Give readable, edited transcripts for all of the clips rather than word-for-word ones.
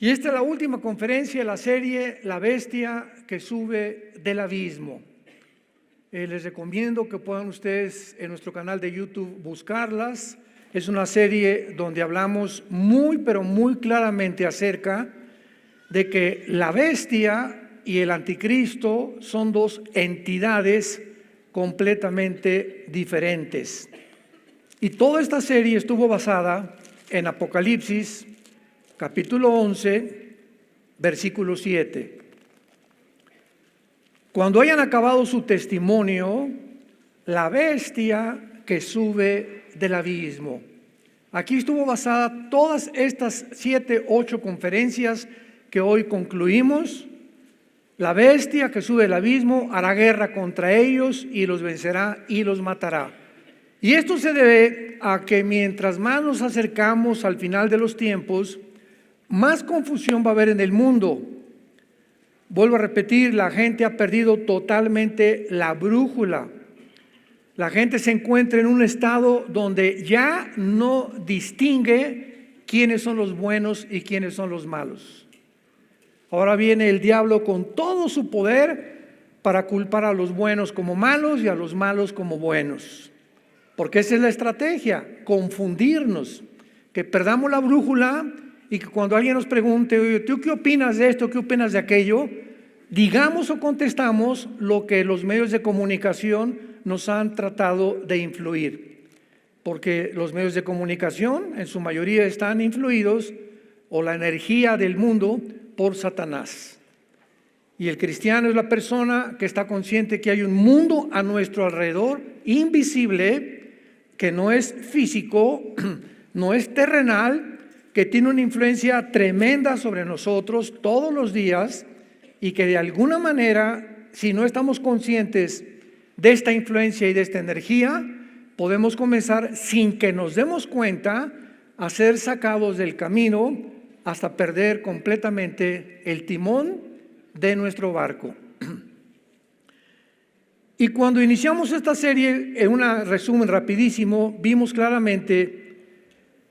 Y esta es la última conferencia de la serie La Bestia que sube del abismo. Les recomiendo que puedan ustedes en nuestro canal de YouTube buscarlas. Es una serie donde hablamos pero muy claramente acerca de que la bestia y el anticristo son dos entidades completamente diferentes. Y toda esta serie estuvo basada en Apocalipsis, capítulo 11, versículo 7. Cuando hayan acabado su testimonio, la bestia que sube del abismo. Aquí estuvo basada todas estas 7, 8 conferencias que hoy concluimos. La bestia que sube del abismo hará guerra contra ellos y los vencerá y los matará. Y esto se debe a que mientras más nos acercamos al final de los tiempos, más confusión va a haber en el mundo. Vuelvo a repetir, la gente ha perdido totalmente la brújula. La gente se encuentra en un estado donde ya no distingue quiénes son los buenos y quiénes son los malos. Ahora viene el diablo con todo su poder para culpar a los buenos como malos y a los malos como buenos. Porque esa es la estrategia, confundirnos, que perdamos la brújula y que cuando alguien nos pregunte, oye, ¿tú qué opinas de esto? ¿Qué opinas de aquello? Digamos o contestamos lo que los medios de comunicación nos han tratado de influir. Porque los medios de comunicación en su mayoría están influidos, o la energía del mundo, por Satanás. Y el cristiano es la persona que está consciente que hay un mundo a nuestro alrededor, invisible, que no es físico, no es terrenal, que tiene una influencia tremenda sobre nosotros todos los días y que de alguna manera, si no estamos conscientes de esta influencia y de esta energía, podemos comenzar sin que nos demos cuenta a ser sacados del camino hasta perder completamente el timón de nuestro barco. Y cuando iniciamos esta serie, en un resumen rapidísimo, vimos claramente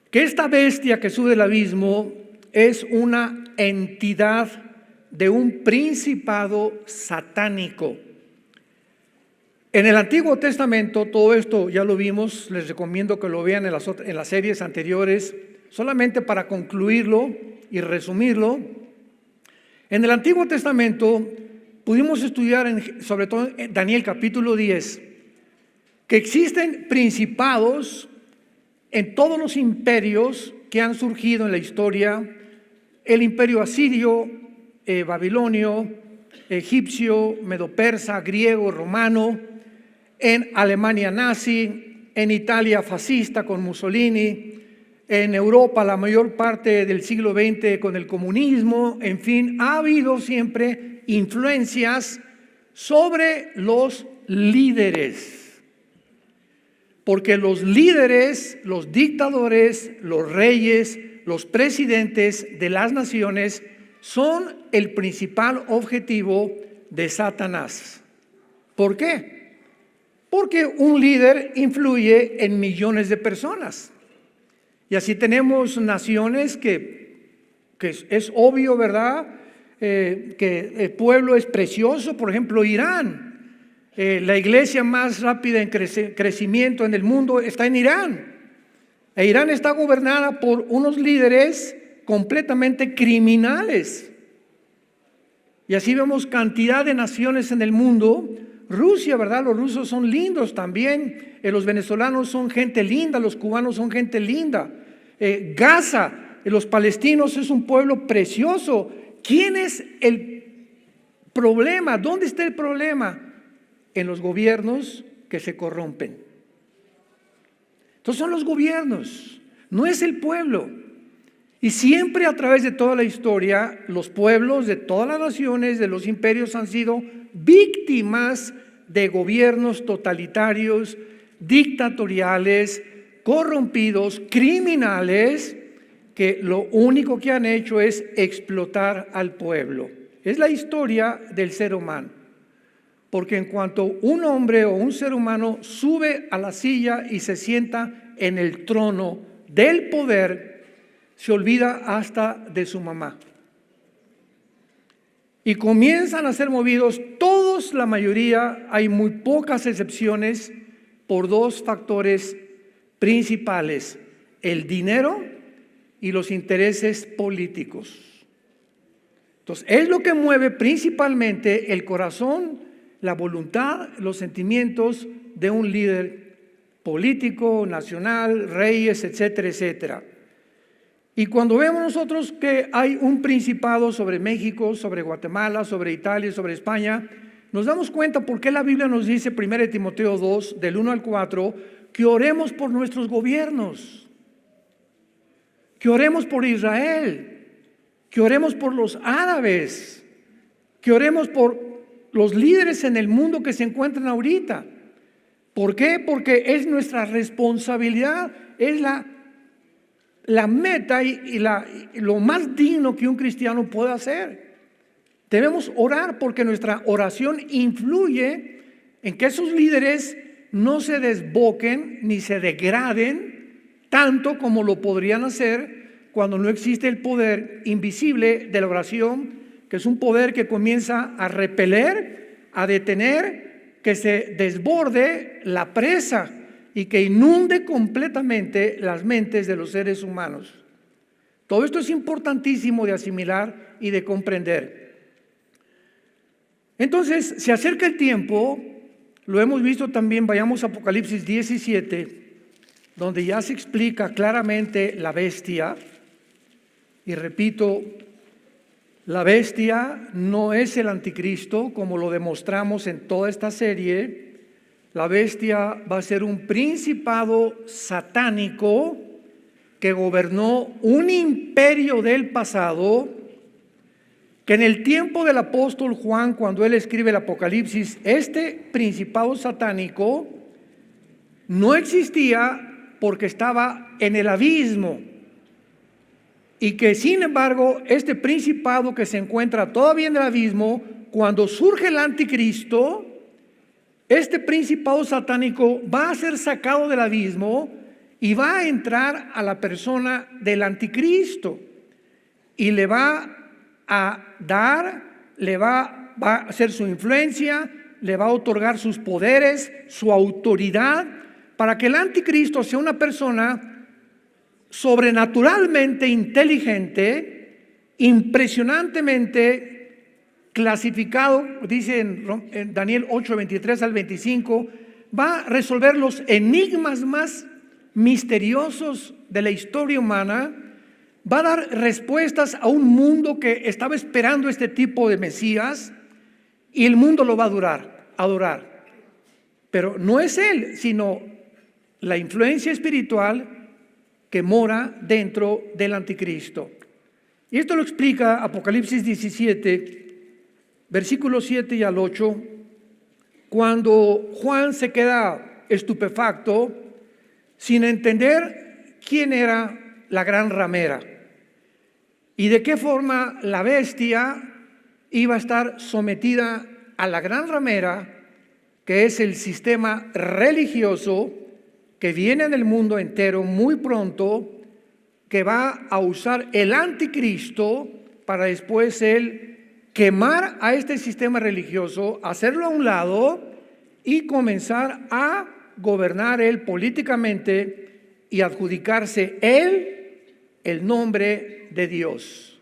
que esta bestia que sube del abismo es una entidad de un principado satánico. En el Antiguo Testamento, todo esto ya lo vimos, les recomiendo que lo vean en las series anteriores, solamente para concluirlo y resumirlo. En el Antiguo Testamento pudimos estudiar, sobre todo en Daniel capítulo 10, que existen principados en todos los imperios que han surgido en la historia: el imperio asirio, babilonio, egipcio, medo-persa, griego, romano, en Alemania nazi, en Italia fascista con Mussolini, en Europa la mayor parte del siglo XX con el comunismo. En fin, ha habido siempre influencias sobre los líderes. Porque los líderes, los dictadores, los reyes, los presidentes de las naciones son el principal objetivo de Satanás. ¿Por qué? Porque un líder influye en millones de personas. Y así tenemos naciones que es obvio, ¿verdad? Que el pueblo es precioso. Por ejemplo, Irán. La iglesia más rápida en crecimiento en el mundo está en Irán. E Irán está gobernada por unos líderes completamente criminales. Y así vemos cantidad de naciones en el mundo. Rusia, ¿verdad? Los rusos son lindos también. Los venezolanos son gente linda, los cubanos son gente linda. Gaza, los palestinos es un pueblo precioso. ¿Quién es el problema? ¿Dónde está el problema? En los gobiernos que se corrompen. Entonces son los gobiernos, no es el pueblo. Y siempre a través de toda la historia, los pueblos de todas las naciones, de los imperios, han sido víctimas de gobiernos totalitarios, dictatoriales, corrompidos, criminales, que lo único que han hecho es explotar al pueblo. Es la historia del ser humano. Porque en cuanto un hombre o un ser humano sube a la silla y se sienta en el trono del poder, se olvida hasta de su mamá. y comienzan a ser movidos todos, la mayoría, hay muy pocas excepciones, por dos factores principales: el dinero y los intereses políticos. Entonces, es lo que mueve principalmente el corazón, la voluntad, los sentimientos de un líder político, nacional, reyes, etcétera, etcétera. Y cuando vemos nosotros que hay un principado sobre México, sobre Guatemala, sobre Italia, sobre España, nos damos cuenta por qué la Biblia nos dice, 1 Timoteo 2, del 1 al 4, que oremos por nuestros gobiernos, que oremos por Israel, que oremos por los árabes, que oremos por los líderes en el mundo que se encuentran ahorita. ¿Por qué? Porque es nuestra responsabilidad, es la meta y lo más digno que un cristiano puede hacer. Debemos orar porque nuestra oración influye en que esos líderes no se desboquen ni se degraden tanto como lo podrían hacer cuando no existe el poder invisible de la oración, que es un poder que comienza a repeler, a detener, que se desborde la presa y que inunde completamente las mentes de los seres humanos. Todo esto es importantísimo de asimilar y de comprender. Entonces, se acerca el tiempo, lo hemos visto también, vayamos a Apocalipsis 17, donde ya se explica claramente la bestia. Y repito, la bestia no es el anticristo, como lo demostramos en toda esta serie. La bestia va a ser un principado satánico que gobernó un imperio del pasado, que en el tiempo del apóstol Juan, cuando él escribe el Apocalipsis, este principado satánico no existía porque estaba en el abismo. Y que sin embargo, este principado que se encuentra todavía en el abismo, cuando surge el anticristo, este principado satánico va a ser sacado del abismo y va a entrar a la persona del anticristo. Y le va a dar, va a hacer su influencia, le va a otorgar sus poderes, su autoridad, para que el anticristo sea una persona sobrenaturalmente inteligente, impresionantemente clasificado, dice en Daniel 8, 23 al 25, va a resolver los enigmas más misteriosos de la historia humana, va a dar respuestas a un mundo que estaba esperando este tipo de Mesías, y el mundo lo va a adorar. Pero no es él, sino la influencia espiritual que mora dentro del anticristo. Y esto lo explica Apocalipsis 17, versículos 7 y al 8, cuando Juan se queda estupefacto sin entender quién era la gran ramera y de qué forma la bestia iba a estar sometida a la gran ramera, que es el sistema religioso que viene en el mundo entero muy pronto, que va a usar el anticristo para después él quemar a este sistema religioso, hacerlo a un lado y comenzar a gobernar él políticamente y adjudicarse él el nombre de Dios.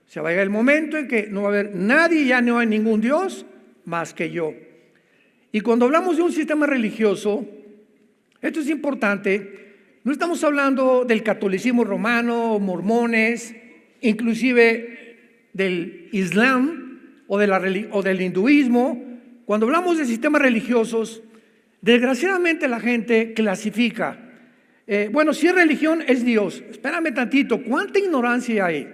Se va a llegar el momento en que no va a haber nadie, ya no hay ningún Dios más que yo. Y cuando hablamos de un sistema religioso, esto es importante, no estamos hablando del catolicismo romano, mormones, inclusive del Islam o del hinduismo. Cuando hablamos de sistemas religiosos, desgraciadamente la gente clasifica. Bueno, si es religión, es Dios. Espérame tantito, ¿cuánta ignorancia hay?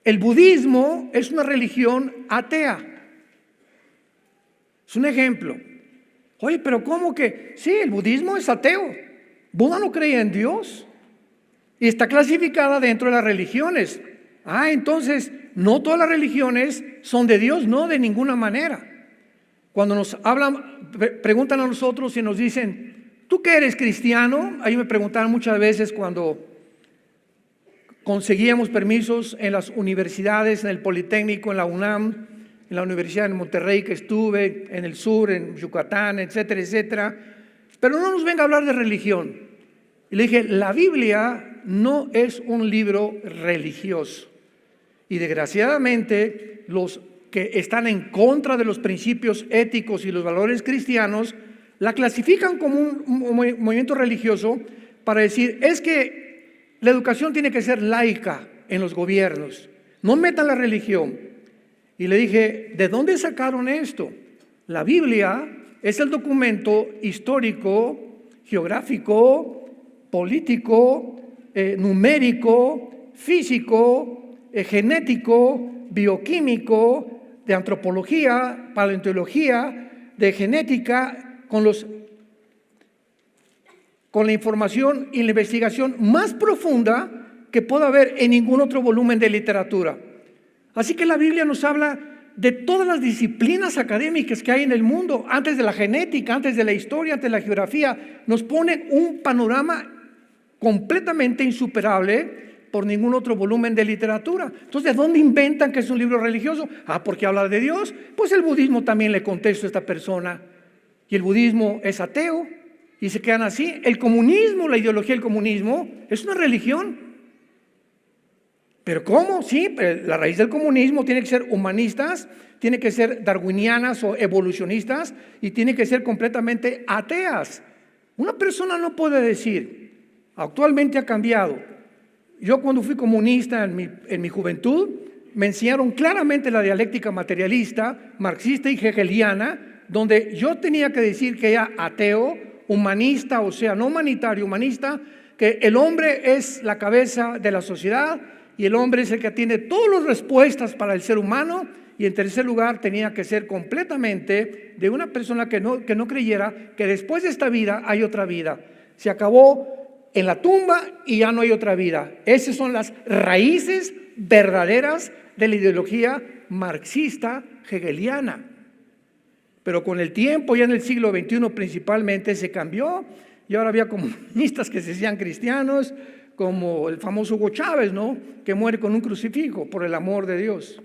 El budismo es una religión atea. Es un ejemplo. Oye, pero ¿cómo que? Sí, el budismo es ateo. Buda no creía en Dios y está clasificada dentro de las religiones. Entonces, no todas las religiones son de Dios, no, de ninguna manera. Cuando nos hablan, preguntan a nosotros y nos dicen, ¿tú qué eres cristiano? Ahí me preguntaron muchas veces cuando conseguíamos permisos en las universidades, en el Politécnico, en la UNAM, en la Universidad de Monterrey que estuve, en el sur, en Yucatán, etcétera, etcétera. Pero no nos venga a hablar de religión. Y le dije, la Biblia no es un libro religioso. Y desgraciadamente, los que están en contra de los principios éticos y los valores cristianos, la clasifican como un movimiento religioso para decir, es que la educación tiene que ser laica en los gobiernos, no metan la religión. Y le dije, ¿de dónde sacaron esto? La Biblia es el documento histórico, geográfico, político, numérico, físico, genético, bioquímico, de antropología, paleontología, de genética, con la información y la investigación más profunda que pueda haber en ningún otro volumen de literatura. Así que la Biblia nos habla de todas las disciplinas académicas que hay en el mundo, antes de la genética, antes de la historia, antes de la geografía. Nos ponen un panorama completamente insuperable por ningún otro volumen de literatura. Entonces, ¿de dónde inventan que es un libro religioso? Porque habla de Dios. Pues el budismo también le contesta a esta persona. Y el budismo es ateo y se quedan así. El comunismo, la ideología del comunismo es una religión. ¿Pero cómo? Sí, la raíz del comunismo tiene que ser humanistas, tiene que ser darwinianas o evolucionistas y tiene que ser completamente ateas. Una persona no puede decir, actualmente ha cambiado. Yo cuando fui comunista en mi juventud, me enseñaron claramente la dialéctica materialista, marxista y hegeliana, donde yo tenía que decir que era ateo, humanista, o sea, no humanitario, humanista, que el hombre es la cabeza de la sociedad y el hombre es el que tiene todas las respuestas para el ser humano, y en tercer lugar tenía que ser completamente de una persona que no creyera que después de esta vida hay otra vida. Se acabó en la tumba y ya no hay otra vida. Esas son las raíces verdaderas de la ideología marxista hegeliana. Pero con el tiempo, ya en el siglo XXI principalmente, se cambió y ahora había comunistas que se decían cristianos, como el famoso Hugo Chávez, ¿no? Que muere con un crucifijo por el amor de Dios,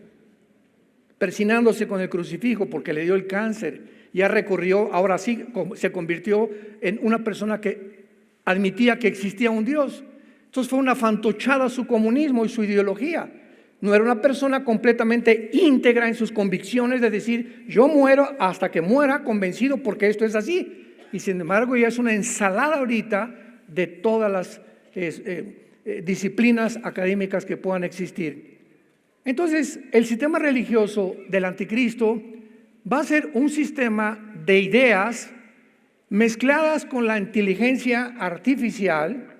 persinándose con el crucifijo porque le dio el cáncer. Ya recorrió, ahora sí se convirtió en una persona que admitía que existía un Dios. Entonces fue una fantochada su comunismo y su ideología. No era una persona completamente íntegra en sus convicciones de decir, yo muero hasta que muera convencido porque esto es así. Y sin embargo ya es una ensalada ahorita de todas las disciplinas académicas que puedan existir. Entonces, el sistema religioso del anticristo va a ser un sistema de ideas mezcladas con la inteligencia artificial,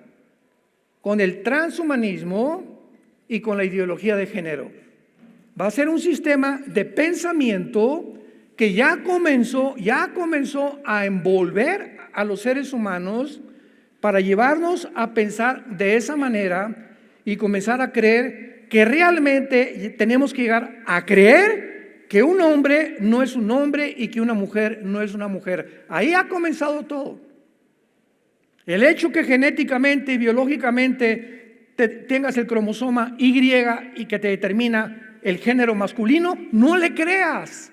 con el transhumanismo y con la ideología de género. Va a ser un sistema de pensamiento que ya comenzó a envolver a los seres humanos para llevarnos a pensar de esa manera y comenzar a creer que realmente tenemos que llegar a creer que un hombre no es un hombre y que una mujer no es una mujer. Ahí ha comenzado todo. El hecho que genéticamente y biológicamente tengas el cromosoma Y y que te determina el género masculino, no le creas.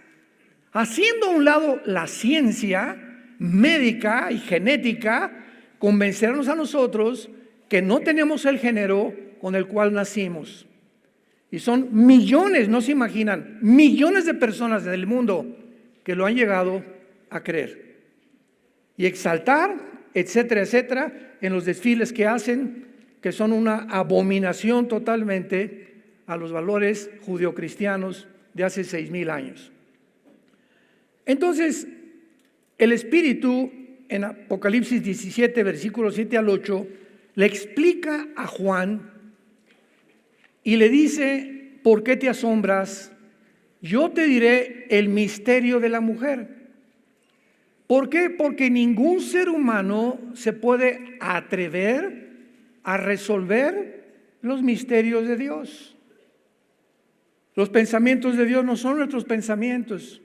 Haciendo a un lado la ciencia médica y genética, convencernos a nosotros que no tenemos el género con el cual nacimos. Y son millones, no se imaginan, millones de personas en el mundo que lo han llegado a creer y exaltar, etcétera, etcétera, en los desfiles que hacen, que son una abominación totalmente a los valores judeocristianos de hace 6,000 años. Entonces, el Espíritu en Apocalipsis 17, versículos 7 al 8, le explica a Juan y le dice, ¿por qué te asombras? Yo te diré el misterio de la mujer. ¿Por qué? Porque ningún ser humano se puede atrever a resolver los misterios de Dios. Los pensamientos de Dios no son nuestros pensamientos.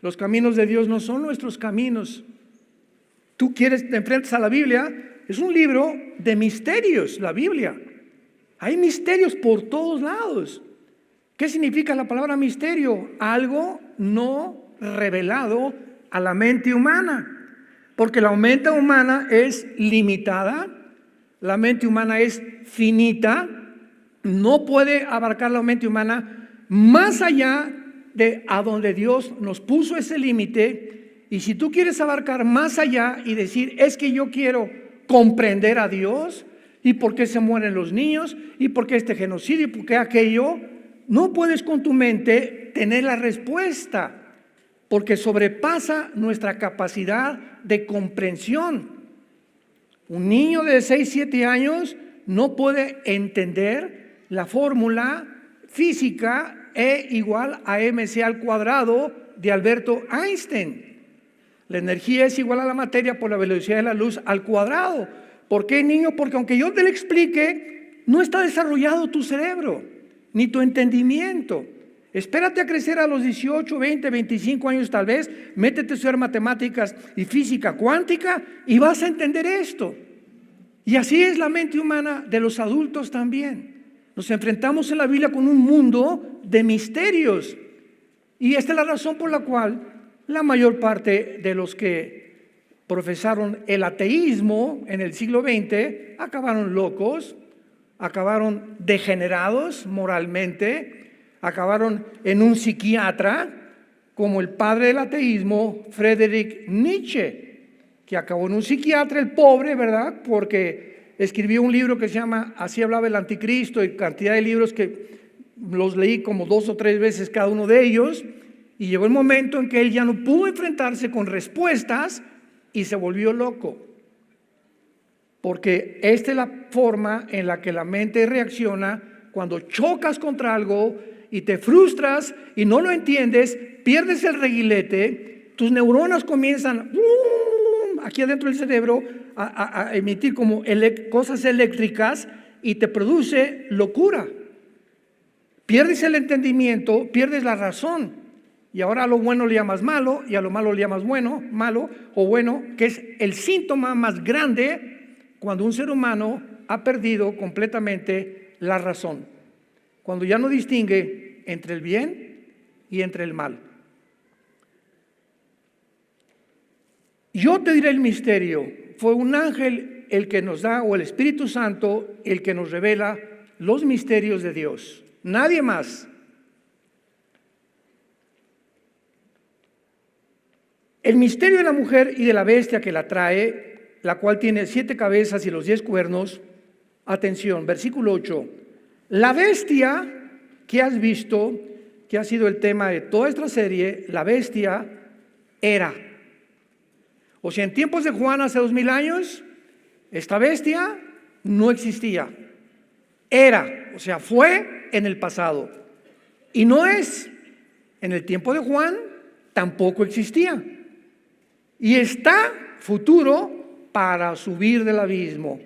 Los caminos de Dios no son nuestros caminos. Tú te enfrentas a la Biblia, es un libro de misterios, la Biblia. Hay misterios por todos lados. ¿Qué significa la palabra misterio? Algo no revelado a la mente humana. Porque la mente humana es limitada, la mente humana es finita, no puede abarcar la mente humana más allá de a donde Dios nos puso ese límite. Y si tú quieres abarcar más allá y decir, es que yo quiero comprender a Dios, y por qué se mueren los niños, y por qué este genocidio, y por qué aquello, no puedes con tu mente tener la respuesta, porque sobrepasa nuestra capacidad de comprensión. Un niño de 6, 7 años no puede entender la fórmula física E igual a mc al cuadrado de Alberto Einstein. La energía es igual a la materia por la velocidad de la luz al cuadrado. ¿Por qué, niño? Porque aunque yo te lo explique, no está desarrollado tu cerebro, ni tu entendimiento. Espérate a crecer a los 18, 20, 25 años tal vez, métete a estudiar matemáticas y física cuántica y vas a entender esto. Y así es la mente humana de los adultos también. Nos enfrentamos en la Biblia con un mundo de misterios. Y esta es la razón por la cual la mayor parte de los que profesaron el ateísmo en el siglo XX acabaron locos, acabaron degenerados moralmente, acabaron en un psiquiatra como el padre del ateísmo, Friedrich Nietzsche, que acabó en un psiquiatra, el pobre, ¿verdad? Porque escribió un libro que se llama Así hablaba el anticristo, y cantidad de libros que los leí como 2 o 3 veces cada uno de ellos, y llegó el momento en que él ya no pudo enfrentarse con respuestas y se volvió loco. Porque esta es la forma en la que la mente reacciona cuando chocas contra algo y te frustras y no lo entiendes, pierdes el reguilete, tus neuronas comienzan aquí adentro del cerebro a emitir como cosas eléctricas y te produce locura. Pierdes el entendimiento, pierdes la razón, y ahora a lo bueno le llamas malo y a lo malo le llamas bueno, malo o bueno, que es el síntoma más grande cuando un ser humano ha perdido completamente la razón, cuando ya no distingue entre el bien y entre el mal. Yo te diré el misterio. Fue un ángel el que nos da, o el Espíritu Santo el que nos revela los misterios de Dios. Nadie más. El misterio de la mujer y de la bestia que la trae, la cual tiene 7 cabezas y los 10 cuernos. Atención, versículo 8. La bestia que has visto, que ha sido el tema de toda esta serie, la bestia era. O sea, en tiempos de Juan hace 2000 años, esta bestia no existía. Era, o sea, fue en el pasado. Y no es. En el tiempo de Juan tampoco existía. Y está futuro para subir del abismo,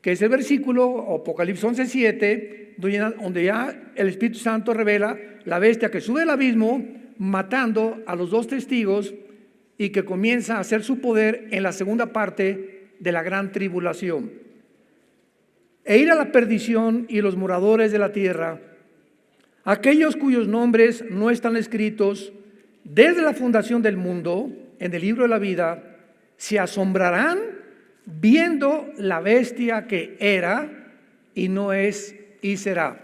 que es el versículo Apocalipsis 11:7, donde ya el Espíritu Santo revela la bestia que sube del abismo, matando a los 2 testigos, y que comienza a hacer su poder en la segunda parte de la gran tribulación. E ir a la perdición y los moradores de la tierra, aquellos cuyos nombres no están escritos desde la fundación del mundo en el libro de la vida, se asombrarán viendo la bestia que era y no es y será.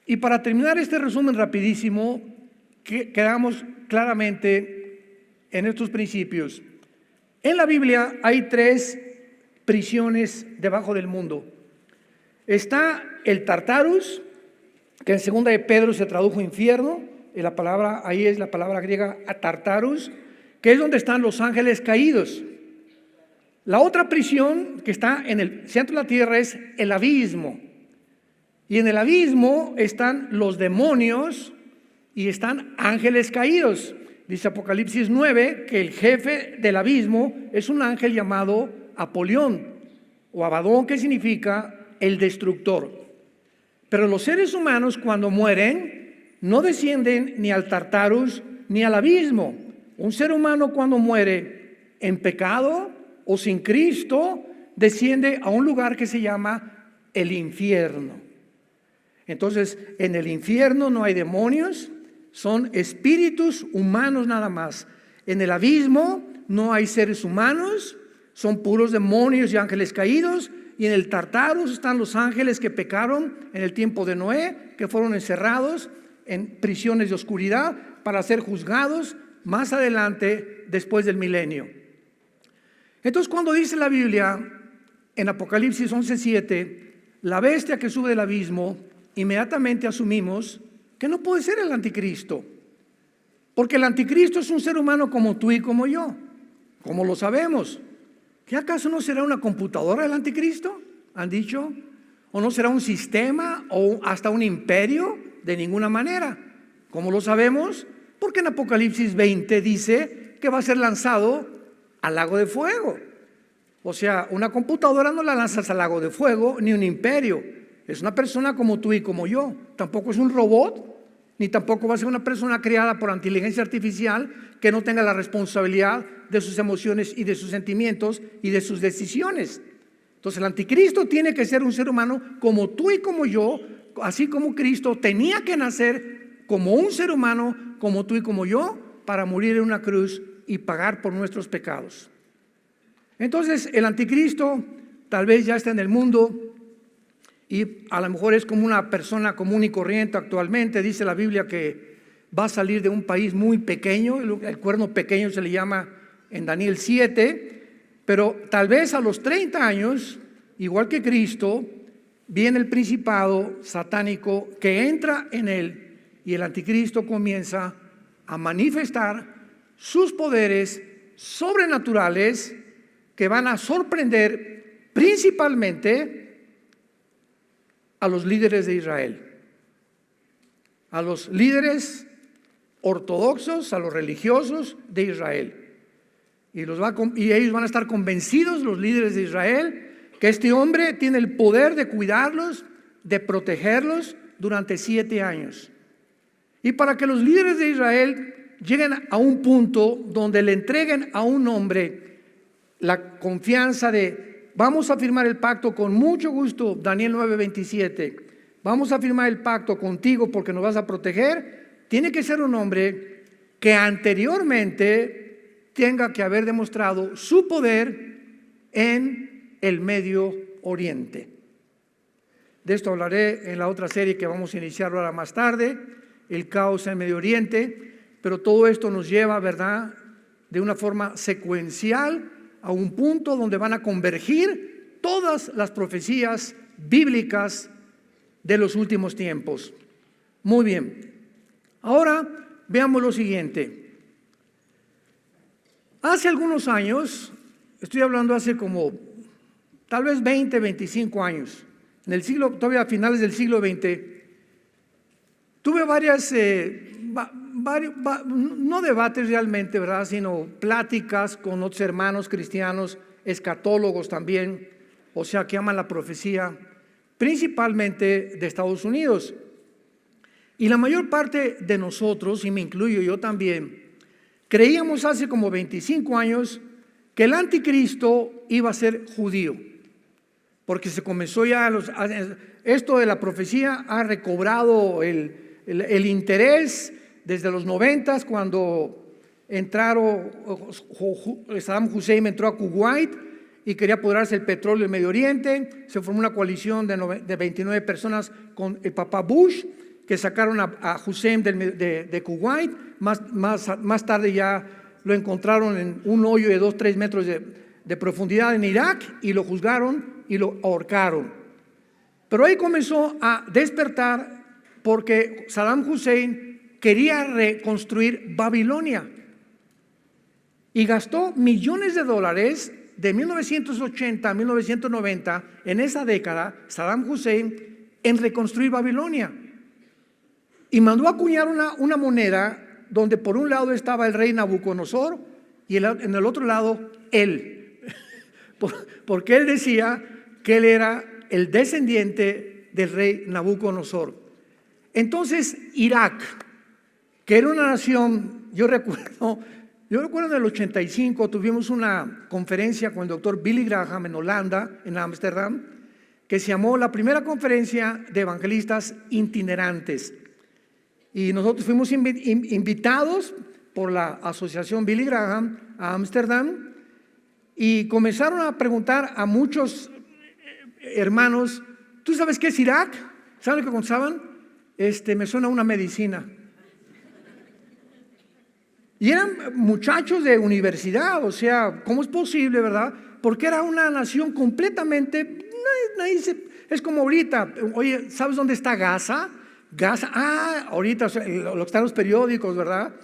Y para terminar este resumen rapidísimo, quedamos claramente en estos principios. En la Biblia hay 3 prisiones debajo del mundo. Está el Tartarus, que en 2 de Pedro se tradujo infierno, y la palabra ahí es la palabra griega Tartarus, que es donde están los ángeles caídos. La otra prisión que está en el centro de la tierra es el abismo. Y en el abismo están los demonios y están ángeles caídos. Dice Apocalipsis 9 que el jefe del abismo es un ángel llamado Apolión o Abadón, que significa el destructor. Pero los seres humanos cuando mueren no descienden ni al Tartarus ni al abismo. Un ser humano cuando muere en pecado o sin Cristo desciende a un lugar que se llama el infierno. Entonces, en el infierno no hay demonios, son espíritus humanos nada más. En el abismo no hay seres humanos, son puros demonios y ángeles caídos. Y en el Tartarus están los ángeles que pecaron en el tiempo de Noé, que fueron encerrados en prisiones de oscuridad para ser juzgados más adelante después del milenio. Entonces, cuando dice la Biblia en Apocalipsis 11:7, la bestia que sube del abismo, inmediatamente asumimos que no puede ser el anticristo, porque el anticristo es un ser humano como tú y como yo. ¿Cómo lo sabemos? ¿Qué acaso no será una computadora el anticristo? ¿Han dicho? ¿O no será un sistema o hasta un imperio? De ninguna manera. ¿Cómo lo sabemos? Porque en Apocalipsis 20 dice que va a ser lanzado al lago de fuego. O sea, una computadora no la lanzas al lago de fuego, ni un imperio. Es una persona como tú y como yo. Tampoco es un robot, ni tampoco va a ser una persona creada por inteligencia artificial que no tenga la responsabilidad de sus emociones y de sus sentimientos y de sus decisiones. Entonces el anticristo tiene que ser un ser humano como tú y como yo, así como Cristo tenía que nacer como un ser humano como tú y como yo para morir en una cruz y pagar por nuestros pecados. Entonces el anticristo tal vez ya está en el mundo y a lo mejor es como una persona común y corriente actualmente. Dice la Biblia que va a salir de un país muy pequeño, el cuerno pequeño se le llama en Daniel 7, pero tal vez a los 30 años, igual que Cristo, viene el principado satánico que entra en él y el anticristo comienza a manifestar sus poderes sobrenaturales que van a sorprender principalmente a los líderes de Israel, a los líderes ortodoxos, a los religiosos de Israel. Y ellos van a estar convencidos, los líderes de Israel, que este hombre tiene el poder de cuidarlos, de protegerlos durante 7 años. Y para que los líderes de Israel lleguen a un punto donde le entreguen a un hombre la confianza de: vamos a firmar el pacto con mucho gusto, Daniel 9:27. Vamos a firmar el pacto contigo porque nos vas a proteger. Tiene que ser un hombre que anteriormente tenga que haber demostrado su poder en el Medio Oriente. De esto hablaré en la otra serie que vamos a iniciar ahora más tarde, el caos en Medio Oriente. Pero todo esto nos lleva, ¿verdad?, de una forma secuencial a un punto donde van a convergir todas las profecías bíblicas de los últimos tiempos. Muy bien. Ahora veamos lo siguiente. Hace algunos años, estoy hablando hace como tal vez 20, 25 años, en el siglo, todavía a finales del siglo XX, tuve varias, no debates realmente, ¿verdad?, sino pláticas con otros hermanos cristianos, escatólogos también, o sea, que aman la profecía, principalmente de Estados Unidos. Y la mayor parte de nosotros, y me incluyo yo también, creíamos hace como 25 años que el anticristo iba a ser judío, porque se comenzó ya, esto de la profecía ha recobrado el interés desde los 90, cuando Saddam Hussein entró a Kuwait y quería apoderarse del petróleo del Medio Oriente. Se formó una coalición de 29 personas con el papá Bush, que sacaron a Hussein de Kuwait. Más tarde ya lo encontraron en un hoyo de 2-3 metros de profundidad en Irak y lo juzgaron y lo ahorcaron. Pero ahí comenzó a despertar porque Saddam Hussein quería reconstruir Babilonia y gastó millones de dólares de 1980 a 1990, en esa década, Saddam Hussein, en reconstruir Babilonia. Y mandó a acuñar una moneda donde por un lado estaba el rey Nabucodonosor y en el otro lado él. Porque él decía que él era el descendiente del rey Nabucodonosor. Entonces Irak, que era una nación, yo recuerdo en el 85 tuvimos una conferencia con el doctor Billy Graham en Holanda, en Ámsterdam, que se llamó la primera conferencia de evangelistas itinerantes. Y nosotros fuimos invitados por la asociación Billy Graham a Ámsterdam y comenzaron a preguntar a muchos hermanos, ¿tú sabes qué es Irak? ¿Saben lo que contestaban? Me suena una medicina. Y eran muchachos de universidad, o sea, ¿cómo es posible, verdad? Porque era una nación completamente, es como ahorita, oye, ¿sabes dónde está Gaza? Gaza, ahorita lo que están en los periódicos, ¿verdad?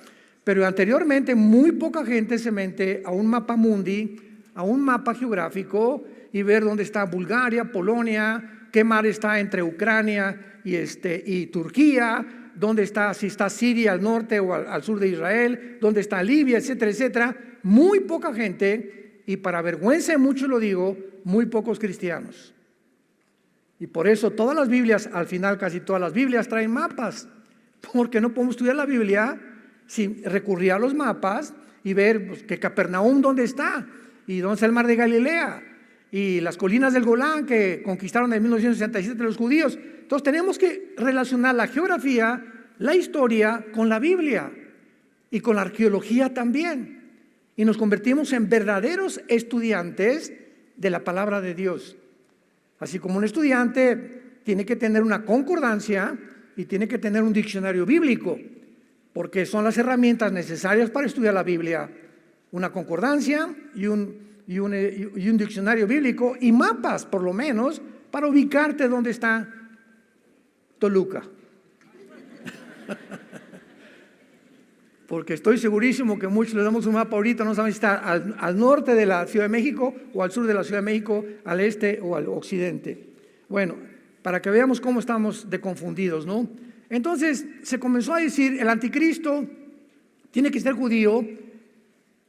Pero anteriormente muy poca gente se mete a un mapa mundi, a un mapa geográfico y ver dónde está Bulgaria, Polonia, qué mar está entre Ucrania y Turquía, dónde está, si está Siria al norte o al sur de Israel, dónde está Libia, etcétera, etcétera. Muy poca gente, y para vergüenza de muchos lo digo, muy pocos cristianos. Y por eso todas las Biblias, al final casi todas las Biblias traen mapas, porque no podemos estudiar la Biblia sin recurrir a los mapas y ver pues, que Capernaum dónde está, y dónde está el mar de Galilea, y las colinas del Golán que conquistaron en 1967 los judíos. Entonces tenemos que relacionar la geografía, la historia con la Biblia y con la arqueología también. Y nos convertimos en verdaderos estudiantes de la palabra de Dios. Así como un estudiante tiene que tener una concordancia y tiene que tener un diccionario bíblico, porque son las herramientas necesarias para estudiar la Biblia. Una concordancia y un diccionario bíblico y mapas, por lo menos, para ubicarte dónde está Toluca. Porque estoy segurísimo que muchos le damos un mapa ahorita, no saben si está al norte de la Ciudad de México o al sur de la Ciudad de México, al este o al occidente. Bueno, para que veamos cómo estamos de confundidos, ¿no? Entonces se comenzó a decir, el anticristo tiene que ser judío,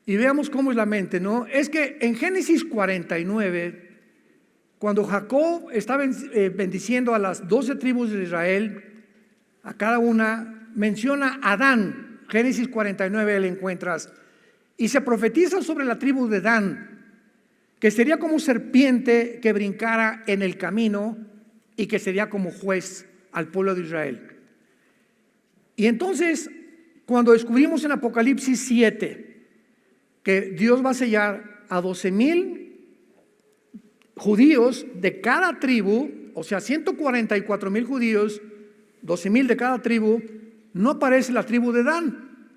y veamos cómo es la mente, ¿no? Es que en Génesis 49, cuando Jacob estaba bendiciendo a las 12 tribus de Israel, a cada una menciona a Dan. Génesis 49 le encuentras, y se profetiza sobre la tribu de Dan, que sería como serpiente que brincara en el camino y que sería como juez al pueblo de Israel. Y entonces, cuando descubrimos en Apocalipsis 7 que Dios va a sellar a 12,000 judíos de cada tribu, o sea, 144,000 judíos, 12,000 de cada tribu, no aparece la tribu de Dan.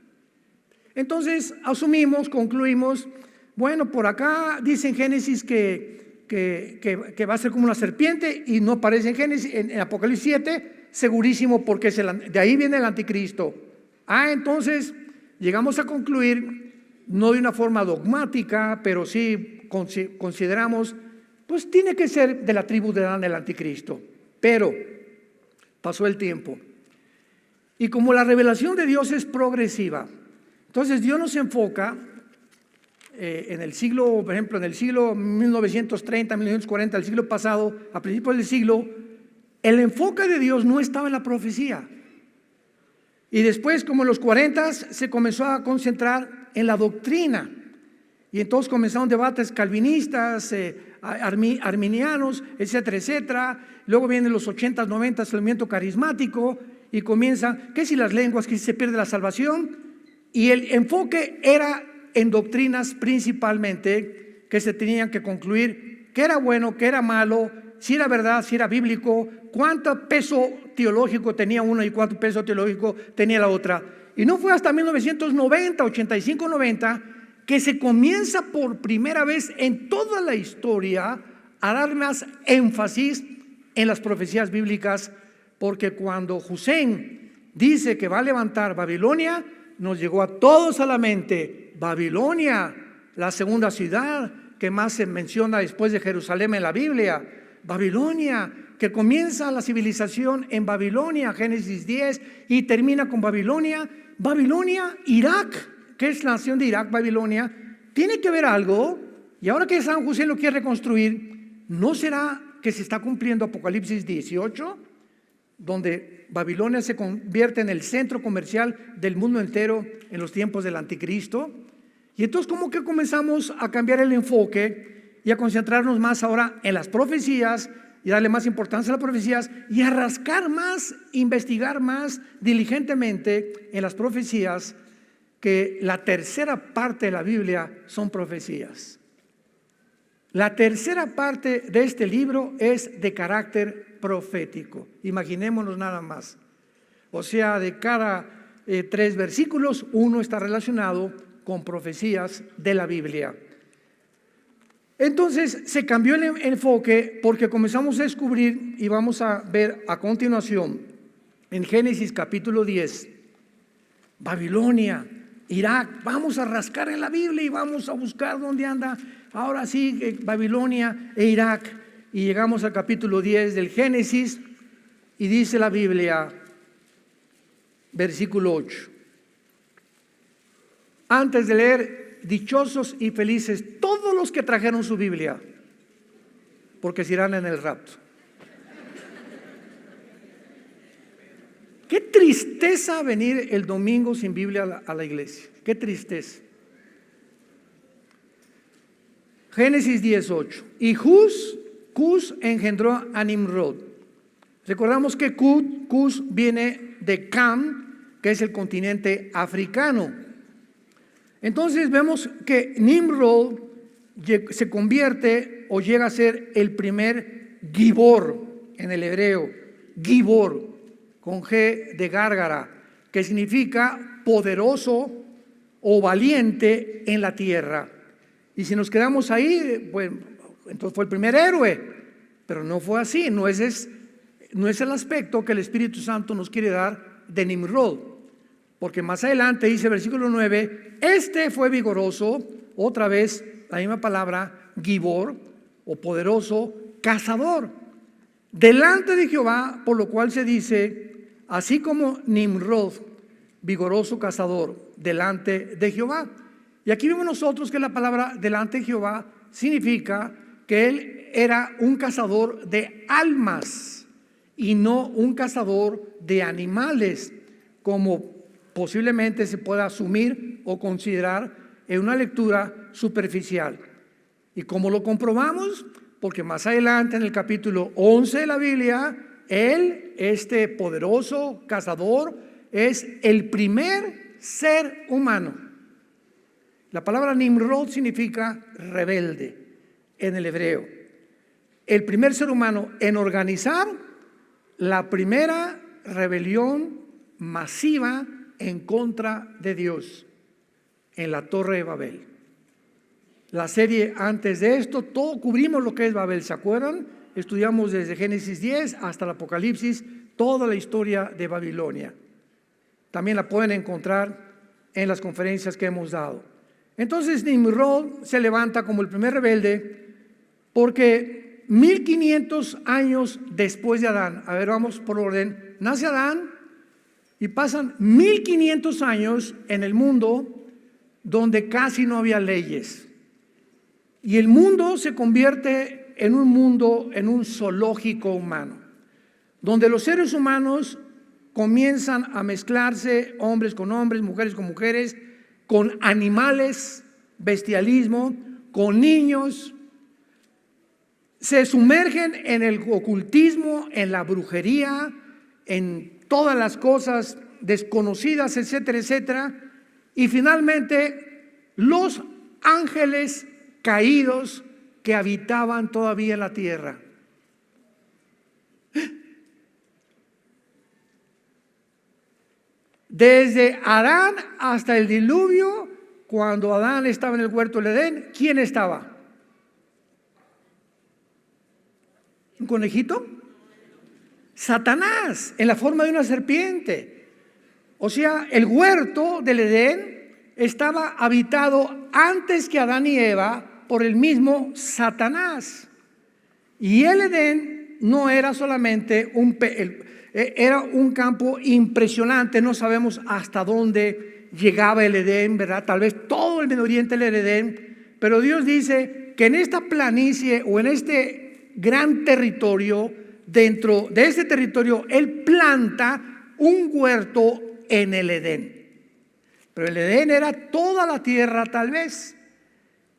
Entonces asumimos, concluimos, bueno, por acá dice en Génesis que va a ser como una serpiente y no aparece en Génesis, en Apocalipsis 7, segurísimo porque de ahí viene el anticristo. Entonces llegamos a concluir, no de una forma dogmática, pero sí consideramos, pues tiene que ser de la tribu de Dan el anticristo. Pero pasó el tiempo. Y como la revelación de Dios es progresiva, entonces Dios nos enfoca en el siglo, por ejemplo, en el siglo 1930, 1940, el siglo pasado, a principios del siglo, el enfoque de Dios no estaba en la profecía. Y después, como en los 40, se comenzó a concentrar en la doctrina. Y entonces comenzaron debates calvinistas, arminianos, etcétera, etcétera. Luego vienen los 80, 90, el movimiento carismático y comienza, ¿qué si las lenguas, que si se pierde la salvación? Y el enfoque era en doctrinas principalmente que se tenían que concluir qué era bueno, qué era malo, si era verdad, si era bíblico, cuánto peso teológico tenía uno y cuánto peso teológico tenía la otra. Y no fue hasta 1990, 85, 90 que se comienza por primera vez en toda la historia a dar más énfasis en las profecías bíblicas, porque cuando Hussein dice que va a levantar Babilonia, nos llegó a todos a la mente Babilonia, la segunda ciudad que más se menciona después de Jerusalén en la Biblia. Babilonia, que comienza la civilización en Babilonia, Génesis 10, y termina con Babilonia. Babilonia, Irak, que es la nación de Irak, Babilonia, tiene que ver algo. Y ahora que San José lo quiere reconstruir, ¿no será que se está cumpliendo Apocalipsis 18? Donde Babilonia se convierte en el centro comercial del mundo entero en los tiempos del anticristo. Y entonces como que comenzamos a cambiar el enfoque y a concentrarnos más ahora en las profecías y darle más importancia a las profecías y a rascar más, investigar más diligentemente en las profecías, que la tercera parte de la Biblia son profecías. La tercera parte de este libro es de carácter profético. Imaginémonos nada más. O sea, de cada 3 versículos, uno está relacionado con profecías de la Biblia. Entonces se cambió el enfoque porque comenzamos a descubrir, y vamos a ver a continuación en Génesis capítulo 10, Babilonia, Irak. Vamos a rascar en la Biblia y vamos a buscar dónde anda ahora sí Babilonia e Irak. Y llegamos al capítulo 10 del Génesis y dice la Biblia, versículo 8. Antes de leer, dichosos y felices todos los que trajeron su Biblia, porque se irán en el rapto. Qué tristeza venir el domingo sin Biblia a la iglesia. Qué tristeza. Génesis 18. Y Cus engendró a Nimrod. Recordamos que Cus viene de Cam, que es el continente africano. Entonces vemos que Nimrod se convierte o llega a ser el primer Gibor en el hebreo. Gibor, con G de gárgara, que significa poderoso o valiente en la tierra. Y si nos quedamos ahí, pues entonces fue el primer héroe, pero no fue así. No es el aspecto que el Espíritu Santo nos quiere dar de Nimrod. Porque más adelante dice versículo 9, este fue vigoroso, otra vez la misma palabra, Gibor, o poderoso, cazador, delante de Jehová, por lo cual se dice, así como Nimrod, vigoroso cazador, delante de Jehová. Y aquí vemos nosotros que la palabra delante de Jehová significa que él era un cazador de almas y no un cazador de animales, como posiblemente se pueda asumir o considerar en una lectura superficial. ¿Y cómo lo comprobamos? Porque más adelante en el capítulo 11 de la Biblia, él, este poderoso cazador, es el primer ser humano. La palabra Nimrod significa rebelde en el hebreo. El primer ser humano en organizar la primera rebelión masiva en contra de Dios en la Torre de Babel. La serie antes de esto, todo cubrimos lo que es Babel, ¿se acuerdan? Estudiamos desde Génesis 10 hasta el Apocalipsis, toda la historia de Babilonia. También la pueden encontrar en las conferencias que hemos dado. Entonces Nimrod se levanta como el primer rebelde porque 1500 años después de Adán, a ver, vamos por orden, nace Adán, y pasan 1500 años en el mundo donde casi no había leyes. Y el mundo se convierte en un zoológico humano, donde los seres humanos comienzan a mezclarse, hombres con hombres, mujeres con mujeres, con animales, bestialismo, con niños. Se sumergen en el ocultismo, en la brujería, en todas las cosas desconocidas, etcétera, etcétera. Y finalmente los ángeles caídos que habitaban todavía en la tierra. Desde Adán hasta el diluvio, cuando Adán estaba en el huerto del Edén, ¿quién estaba? ¿Un conejito? Satanás, en la forma de una serpiente. O sea, el huerto del Edén estaba habitado antes que Adán y Eva por el mismo Satanás. Y el Edén no era solamente era un campo impresionante. No sabemos hasta dónde llegaba el Edén, ¿verdad? Tal vez todo el Medio Oriente era el Edén. Pero Dios dice que en esta planicie o en este gran territorio, dentro de ese territorio, Él planta un huerto en el Edén. Pero el Edén era toda la tierra tal vez.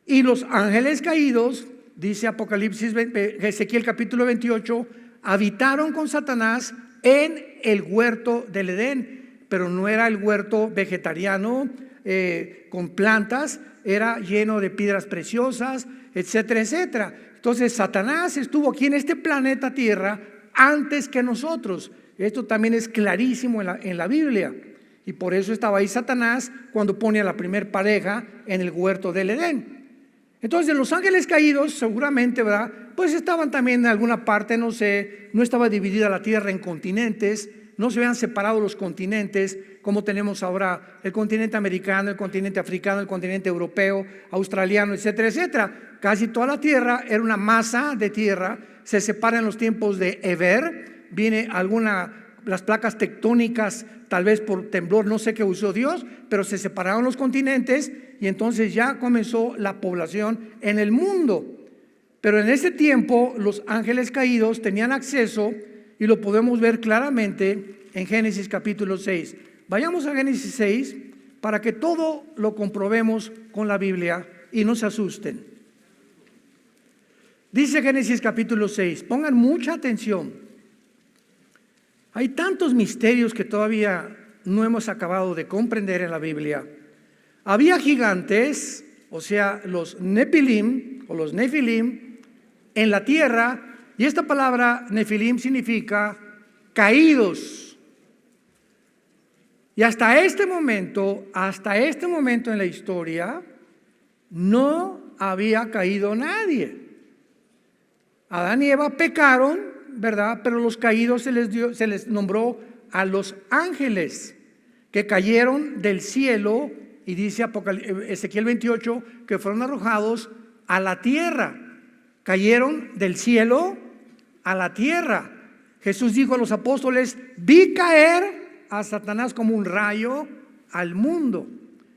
Y los ángeles caídos dice Apocalipsis, Ezequiel capítulo 28, habitaron con Satanás en el huerto del Edén, pero no era el huerto vegetariano con plantas, era lleno de piedras preciosas, etcétera, etcétera. Entonces Satanás estuvo aquí en este planeta Tierra antes que nosotros. Esto también es clarísimo en la Biblia, y por eso estaba ahí Satanás cuando pone a la primer pareja en el huerto del Edén. Entonces los ángeles caídos seguramente, ¿verdad?, pues estaban también en alguna parte, no sé, no estaba dividida la tierra en continentes, no se habían separado los continentes como tenemos ahora el continente americano, el continente africano, el continente europeo, australiano, etcétera, etcétera. Casi toda la tierra era una masa de tierra. Se separa en los tiempos de Eber, viene las placas tectónicas, tal vez por temblor, no sé qué usó Dios, pero se separaron los continentes y entonces ya comenzó la población en el mundo. Pero en ese tiempo los ángeles caídos tenían acceso, y lo podemos ver claramente en Génesis capítulo 6. Vayamos a Génesis 6 para que todo lo comprobemos con la Biblia y no se asusten. Dice Génesis capítulo 6, pongan mucha atención. Hay tantos misterios que todavía no hemos acabado de comprender en la Biblia. Había gigantes, o sea, los Nefilim o los Nefilim en la tierra, y esta palabra Nefilim significa caídos. Y hasta este momento en la historia, no había caído nadie. Adán y Eva pecaron, ¿verdad? Pero los caídos se les nombró a los ángeles que cayeron del cielo, y dice Ezequiel 28 que fueron arrojados a la tierra. Cayeron del cielo a la tierra. Jesús dijo a los apóstoles: vi caer a Satanás como un rayo al mundo.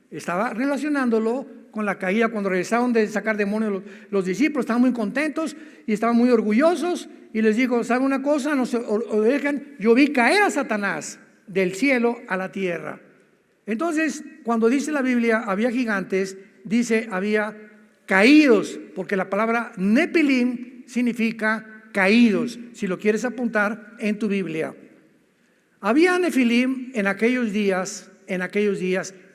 Estaba relacionándolo con la caída. Cuando regresaron de sacar demonios los discípulos estaban muy contentos y estaban muy orgullosos, y les dijo: ¿saben una cosa? No se dejen, yo vi caer a Satanás del cielo a la tierra. Entonces, cuando dice la Biblia había gigantes, dice había caídos, porque la palabra Nefilim significa caídos, si lo quieres apuntar en tu Biblia. Había Nefilim en aquellos días,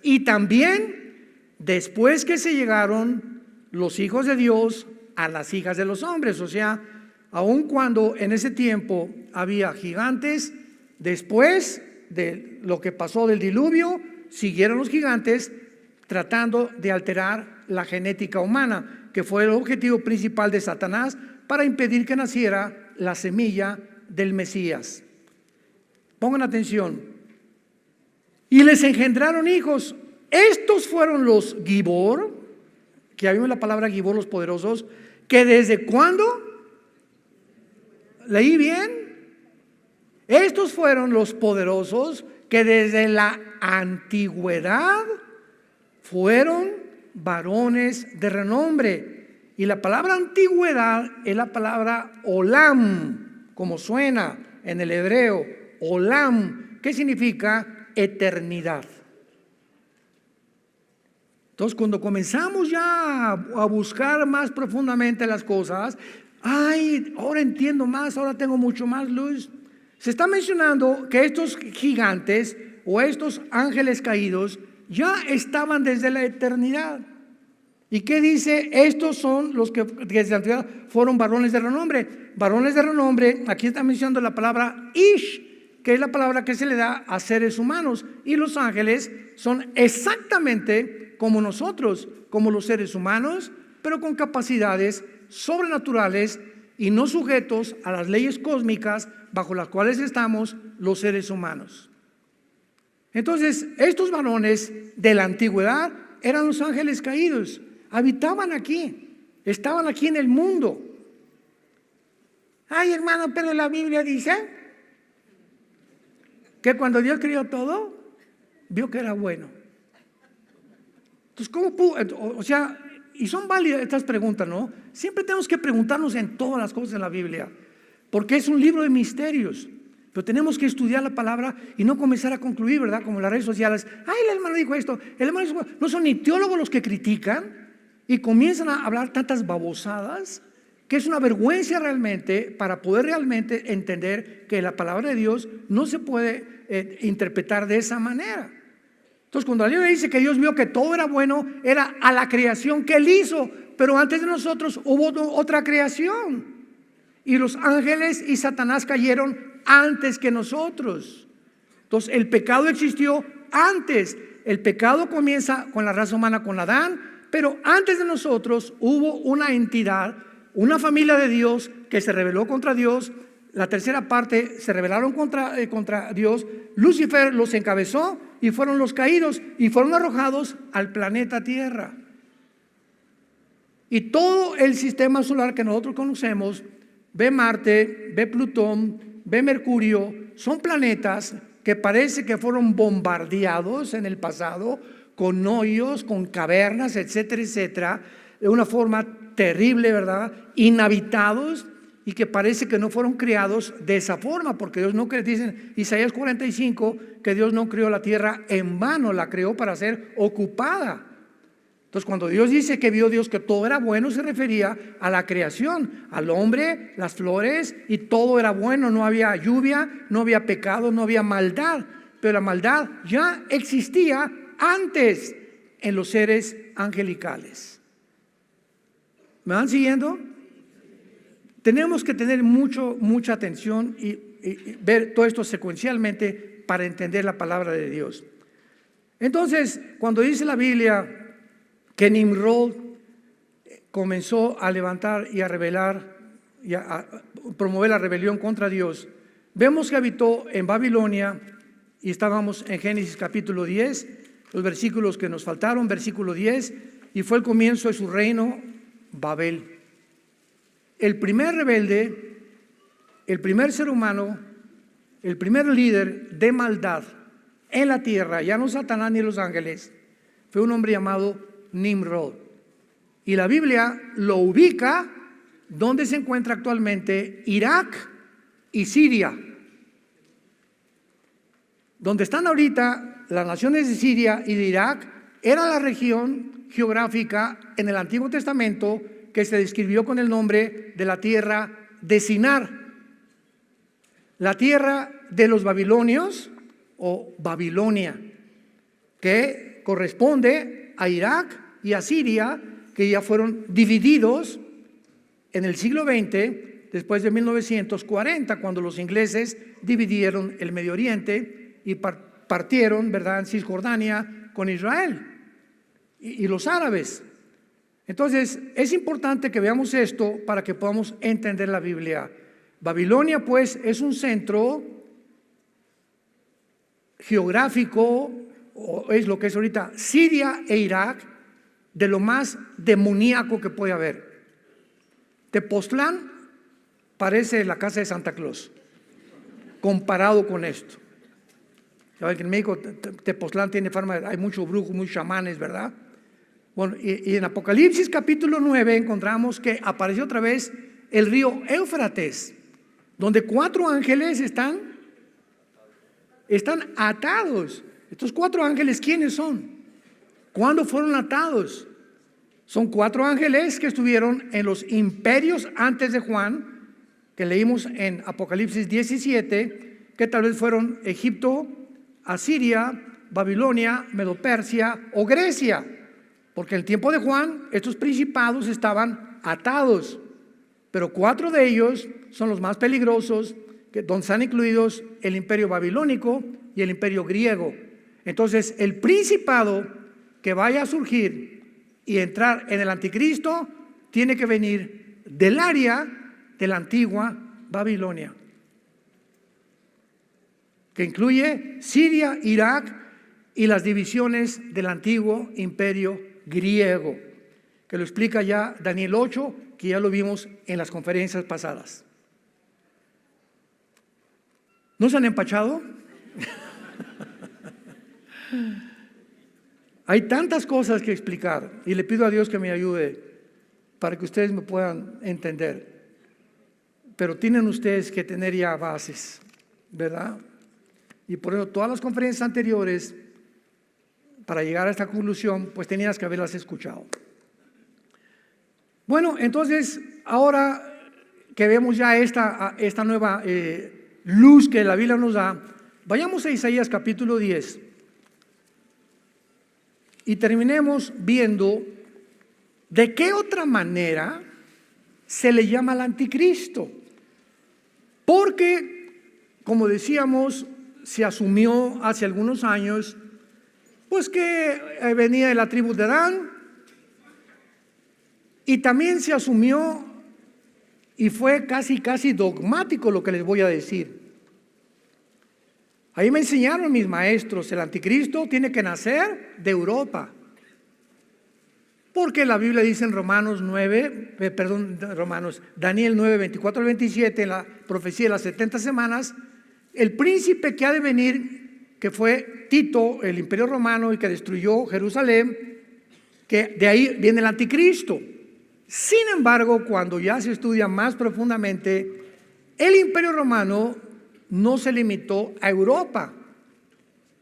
y también después que se llegaron los hijos de Dios a las hijas de los hombres. O sea, aun cuando en ese tiempo había gigantes, después de lo que pasó del diluvio, siguieron los gigantes tratando de alterar la genética humana, que fue el objetivo principal de Satanás para impedir que naciera la semilla del Mesías. Pongan atención. Y les engendraron hijos. Estos fueron los Gibor, que ya vimos la palabra Gibor, los poderosos, que desde cuándo, leí bien, estos fueron los poderosos que desde la antigüedad fueron varones de renombre. Y la palabra antigüedad es la palabra olam, como suena en el hebreo, olam, que significa eternidad. Entonces, cuando comenzamos ya a buscar más profundamente las cosas, ahora entiendo más, ahora tengo mucho más luz. Se está mencionando que estos gigantes o estos ángeles caídos ya estaban desde la eternidad. ¿Y qué dice? Estos son los que desde la antigüedad fueron varones de renombre. Varones de renombre, aquí está mencionando la palabra Ish, que es la palabra que se le da a seres humanos. Y los ángeles son exactamente como nosotros, como los seres humanos, pero con capacidades sobrenaturales y no sujetos a las leyes cósmicas bajo las cuales estamos los seres humanos. Entonces, estos varones de la antigüedad eran los ángeles caídos, habitaban aquí, estaban aquí en el mundo. Ay, hermano, pero la Biblia dice que cuando Dios creó todo, vio que era bueno. Entonces, ¿cómo pudo? O sea, y son válidas estas preguntas, ¿no? Siempre tenemos que preguntarnos en todas las cosas de la Biblia, porque es un libro de misterios. Pero tenemos que estudiar la palabra y no comenzar a concluir, ¿verdad? Como en las redes sociales. Ay, el hermano dijo esto, el hermano dijo. No son ni teólogos los que critican y comienzan a hablar tantas babosadas que es una vergüenza realmente para poder realmente entender que la palabra de Dios no se puede interpretar de esa manera. Entonces, cuando la Biblia dice que Dios vio que todo era bueno, era a la creación que Él hizo, pero antes de nosotros hubo otra creación, y los ángeles y Satanás cayeron antes que nosotros. Entonces, el pecado existió antes. El pecado comienza con la raza humana, con Adán, pero antes de nosotros hubo una entidad, una familia de Dios que se rebeló contra Dios. La tercera parte se rebelaron contra Dios. Lucifer los encabezó y fueron los caídos y fueron arrojados al planeta Tierra. Y todo el sistema solar que nosotros conocemos, ve Marte, ve Plutón, ve Mercurio, son planetas que parece que fueron bombardeados en el pasado con hoyos, con cavernas, etcétera, etcétera, de una forma terrible, ¿verdad? Inhabitados, y que parece que no fueron creados de esa forma, porque Dios no cree, dicen Isaías 45, que Dios no creó la tierra en vano, la creó para ser ocupada. Entonces, cuando Dios dice que vio Dios que todo era bueno, se refería a la creación, al hombre, las flores, y todo era bueno. No había lluvia, no había pecado, no había maldad, pero la maldad ya existía antes en los seres angelicales. ¿Me van siguiendo? Tenemos que tener mucha atención y ver todo esto secuencialmente para entender la palabra de Dios. Entonces, cuando dice la Biblia que Nimrod comenzó a levantar y a rebelar y a promover la rebelión contra Dios, vemos que habitó en Babilonia, y estábamos en Génesis capítulo 10, los versículos que nos faltaron, versículo 10, y fue el comienzo de su reino, Babel. El primer rebelde, el primer ser humano, el primer líder de maldad en la tierra, ya no Satanás ni los ángeles, fue un hombre llamado Nimrod. Y la Biblia lo ubica donde se encuentra actualmente Irak y Siria. Donde están ahorita las naciones de Siria y de Irak era la región geográfica en el Antiguo Testamento que se describió con el nombre de la tierra de Sinar, la tierra de los babilonios o Babilonia, que corresponde a Irak y a Siria, que ya fueron divididos en el siglo XX, después de 1940, cuando los ingleses dividieron el Medio Oriente y partieron, ¿verdad?, en Cisjordania con Israel y los árabes. Entonces, es importante que veamos esto para que podamos entender la Biblia. Babilonia, pues, es un centro geográfico, o es lo que es ahorita Siria e Irak, de lo más demoníaco que puede haber. Tepoztlán parece la casa de Santa Claus comparado con esto. Saben que en México Tepoztlán tiene fama, hay muchos brujos, muchos chamanes, ¿verdad? Bueno, y en Apocalipsis capítulo 9 encontramos que apareció otra vez el río Éufrates, donde 4 ángeles están atados. Estos 4 ángeles, ¿quiénes son? ¿Cuándo fueron atados? Son 4 ángeles que estuvieron en los imperios antes de Juan, que leímos en Apocalipsis 17, que tal vez fueron Egipto, Asiria, Babilonia, Medo-Persia o Grecia, porque en el tiempo de Juan estos principados estaban atados, pero 4 de ellos son los más peligrosos, donde están incluidos el imperio babilónico y el imperio griego. Entonces, el principado que vaya a surgir y entrar en el anticristo tiene que venir del área de la antigua Babilonia, que incluye Siria, Irak y las divisiones del antiguo imperio griego, que lo explica ya Daniel 8, que ya lo vimos en las conferencias pasadas. ¿No se han empachado? Hay tantas cosas que explicar y le pido a Dios que me ayude para que ustedes me puedan entender. Pero tienen ustedes que tener ya bases, ¿verdad? Y por eso todas las conferencias anteriores, para llegar a esta conclusión, pues tenías que haberlas escuchado. Bueno, entonces ahora que vemos ya esta nueva luz que la Biblia nos da, vayamos a Isaías capítulo 10 y terminemos viendo de qué otra manera se le llama al anticristo. Porque, como decíamos, se asumió hace algunos años, pues que venía de la tribu de Dan, y también se asumió, y fue casi dogmático lo que les voy a decir. Ahí me enseñaron mis maestros, el anticristo tiene que nacer de Europa. Porque la Biblia dice en Daniel 9, 24 al 27, en la profecía de las 70 semanas, el príncipe que ha de venir, que fue Tito, el imperio romano, y que destruyó Jerusalén, que de ahí viene el anticristo. Sin embargo, cuando ya se estudia más profundamente, el imperio romano no se limitó a Europa.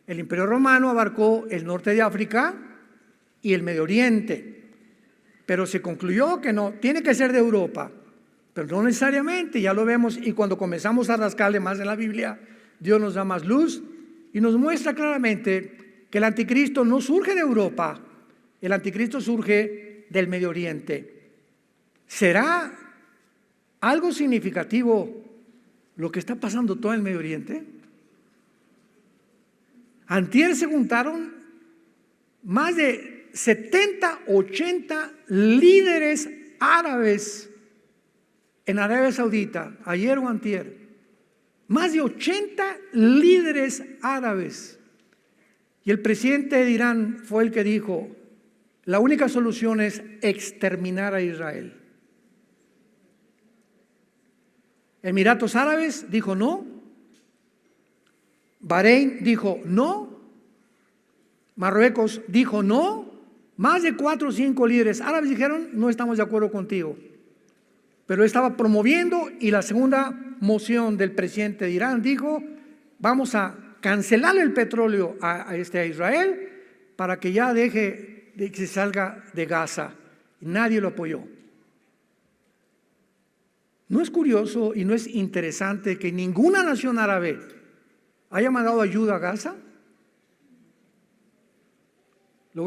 El imperio romano abarcó el norte de África y el Medio Oriente. Pero se concluyó que no, tiene que ser de Europa, pero no necesariamente, ya lo vemos, y cuando comenzamos a rascarle más en la Biblia, Dios nos da más luz y nos muestra claramente que el anticristo no surge de Europa, el anticristo surge del Medio Oriente. ¿Será algo significativo lo que está pasando todo en el Medio Oriente? Antier se juntaron más de 70, 80 líderes árabes en Arabia Saudita, ayer o antier. Más de 80 líderes árabes. Y el presidente de Irán fue el que dijo, la única solución es exterminar a Israel. Emiratos Árabes dijo no. Bahrein dijo no. Marruecos dijo no. Más de 4 o 5 líderes árabes dijeron, no estamos de acuerdo contigo. Pero él estaba promoviendo, y la segunda moción del presidente de Irán dijo, vamos a cancelar el petróleo a Israel para que ya deje de que se salga de Gaza. Y nadie lo apoyó. ¿No es curioso y no es interesante que ninguna nación árabe haya mandado ayuda a Gaza? Lo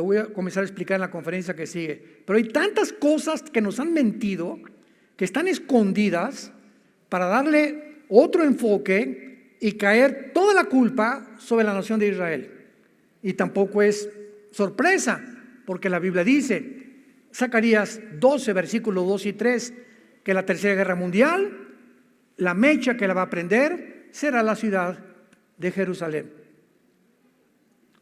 voy a comenzar a explicar en la conferencia que sigue. Pero hay tantas cosas que nos han mentido, que están escondidas, para darle otro enfoque y caer toda la culpa sobre la nación de Israel. Y tampoco es sorpresa, porque la Biblia dice, Zacarías 12, versículos 2 y 3, que la tercera guerra mundial, la mecha que la va a prender, será la ciudad de Jerusalén.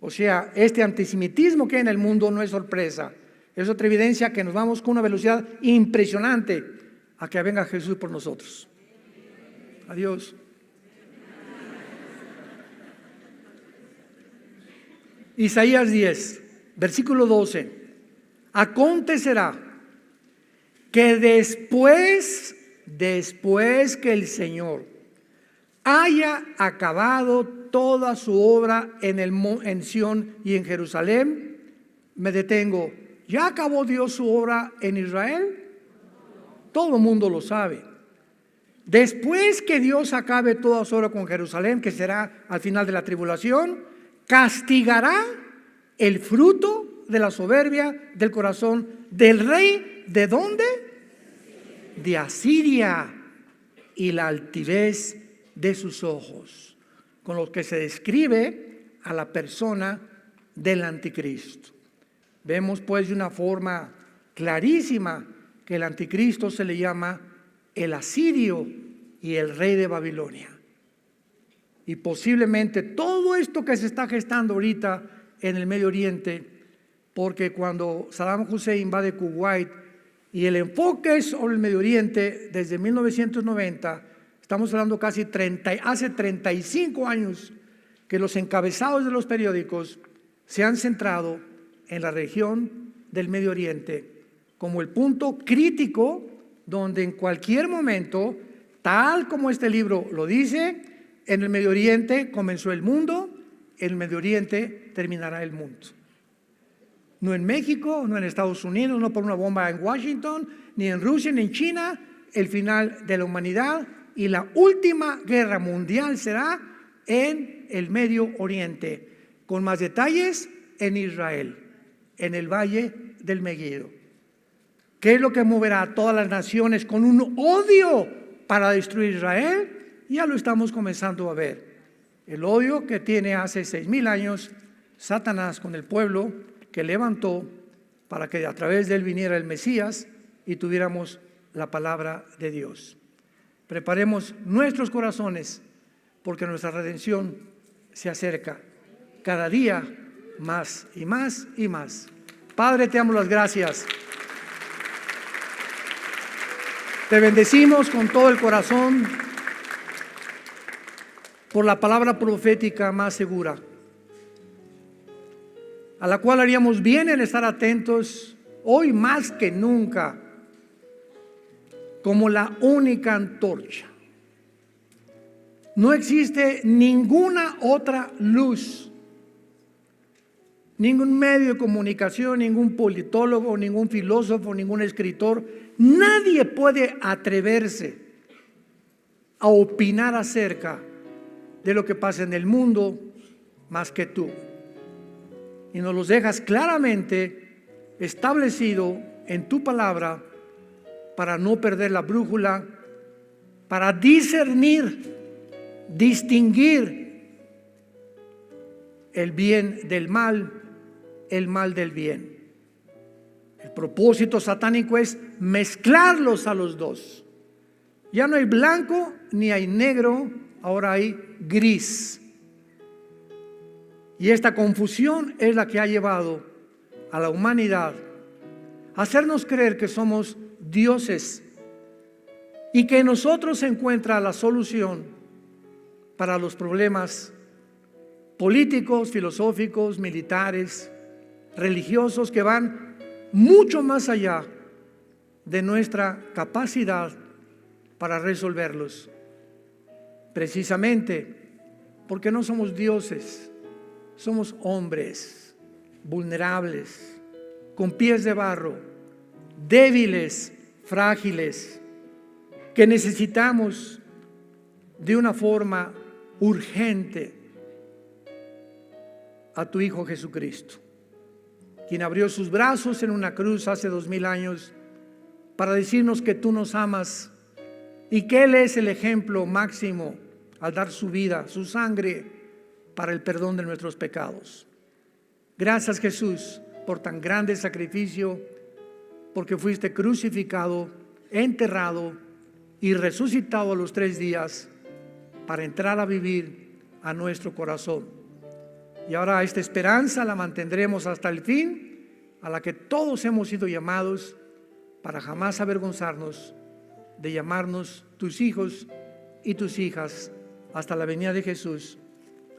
O sea, este antisemitismo que hay en el mundo no es sorpresa. Es otra evidencia que nos vamos con una velocidad impresionante a que venga Jesús por nosotros. Adiós. Isaías 10, versículo 12. Acontecerá que después que el Señor haya acabado toda su obra en Sión y en Jerusalén, me detengo. ¿Ya acabó Dios su obra en Israel? Todo el mundo lo sabe. Después que Dios acabe toda su obra con Jerusalén, que será al final de la tribulación, castigará el fruto de la soberbia del corazón del rey. ¿De dónde? De Asiria, y la altivez de sus ojos, con lo que se describe a la persona del anticristo. Vemos pues de una forma clarísima que el anticristo se le llama el asirio y el rey de Babilonia. Y posiblemente todo esto que se está gestando ahorita en el Medio Oriente, porque cuando Saddam Hussein invade Kuwait y el enfoque es sobre el Medio Oriente desde 1990, estamos hablando hace 35 años que los encabezados de los periódicos se han centrado en la región del Medio Oriente como el punto crítico donde en cualquier momento, tal como este libro lo dice, en el Medio Oriente comenzó el mundo, en el Medio Oriente terminará el mundo. No en México, no en Estados Unidos, no por una bomba en Washington, ni en Rusia, ni en China. El final de la humanidad y la última guerra mundial será en el Medio Oriente, con más detalles en Israel, en el Valle del Megiddo. ¿Qué es lo que moverá a todas las naciones con un odio para destruir Israel? Ya lo estamos comenzando a ver. El odio que tiene hace 6,000 años Satanás con el pueblo que levantó para que a través de él viniera el Mesías y tuviéramos la palabra de Dios. Preparemos nuestros corazones porque nuestra redención se acerca cada día más y más y más. Padre, te damos las gracias. Te bendecimos con todo el corazón por la palabra profética más segura, a la cual haríamos bien en estar atentos hoy más que nunca, como la única antorcha. No existe ninguna otra luz, ningún medio de comunicación, ningún politólogo, ningún filósofo, ningún escritor. Nadie puede atreverse a opinar acerca de lo que pasa en el mundo más que tú. Y nos los dejas claramente establecido en tu palabra para no perder la brújula, para discernir, distinguir el bien del mal, el mal del bien. El propósito satánico es mezclarlos a los dos. Ya no hay blanco ni hay negro, ahora hay gris. Y esta confusión es la que ha llevado a la humanidad a hacernos creer que somos dioses y que en nosotros se encuentra la solución para los problemas políticos, filosóficos, militares, religiosos, que van mucho más allá de nuestra capacidad para resolverlos. Precisamente porque no somos dioses, somos hombres vulnerables, con pies de barro, débiles, frágiles, que necesitamos de una forma urgente a tu Hijo Jesucristo, quien abrió sus brazos en una cruz hace 2000 años para decirnos que tú nos amas y que Él es el ejemplo máximo al dar su vida, su sangre, para el perdón de nuestros pecados. Gracias, Jesús, por tan grande sacrificio, porque fuiste crucificado, enterrado y resucitado a los 3 días para entrar a vivir a nuestro corazón. Y ahora esta esperanza la mantendremos hasta el fin, a la que todos hemos sido llamados, para jamás avergonzarnos de llamarnos tus hijos y tus hijas hasta la venida de Jesús.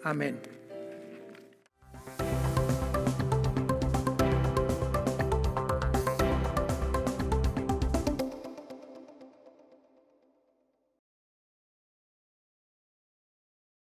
Amén.